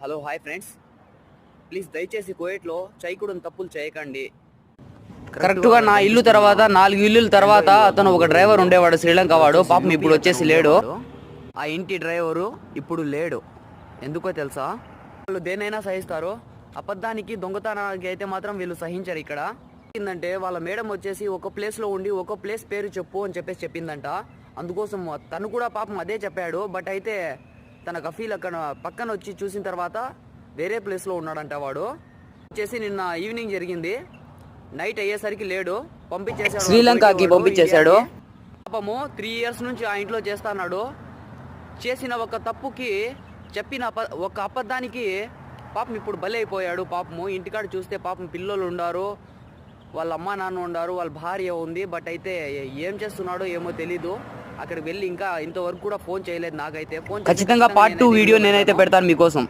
Hello hi friends, please దయచేసి కువైట్లో చేయకూడని తప్పులు చేయకండి. కరెక్ట్గా నా ఇల్లు తర్వాత 4 ఇల్లుల తర్వాత అతను ఒక డ్రైవర్ ఉండేవాడు, శ్రీలంక వాడు. పాపం ఇప్పుడు వచ్చేసి లేడు. ఆ ఇంటి డ్రైవరు ఇప్పుడు లేడు. ఎందుకో తెలుసా? వాళ్ళు దేనైనా సహిస్తారు, అబద్ధానికి దొంగతనానికి అయితే మాత్రం వీళ్ళు సహించరు. ఇక్కడ ఏంటంటే వాళ్ళ మేడం వచ్చేసి ఒక ప్లేస్లో ఉండి ఒక ప్లేస్ పేరు చెప్పు అని చెప్పిందంట. అందుకోసం తను కూడా పాపం అదే చెప్పాడు. బట్ అయితే తన కఫీల్ అక్కడ పక్కన వచ్చి చూసిన తర్వాత వేరే ప్లేస్లో ఉన్నాడంట. వాడు వచ్చేసి నిన్న ఈవినింగ్ జరిగింది, నైట్ అయ్యేసరికి లేడు, పంపించేశాడు, శ్రీలంకకి పంపించేశాడు. పాపము 3 ఇయర్స్ నుంచి ఆ ఇంట్లో చేస్తున్నాడు. చేసిన ఒక తప్పుకి చెప్పిన ఒక అబద్ధానికి పాపం ఇప్పుడు బలైపోయాడు. పాపము ఇంటికాడ చూస్తే పాపం పిల్లలు ఉండారు, వాళ్ళ అమ్మ నాన్న ఉండారు, వాళ్ళ భార్య ఉంది. బట్ అయితే ఏం చేస్తున్నాడో ఏమో తెలీదు. అక్కడికి వెళ్ళి ఇంకా ఇంతవరకు కూడా ఫోన్ చేయలేదు నాకైతే. ఖచ్చితంగా పార్ట్ 2 వీడియో నేనైతే పెడతాను మీకోసం.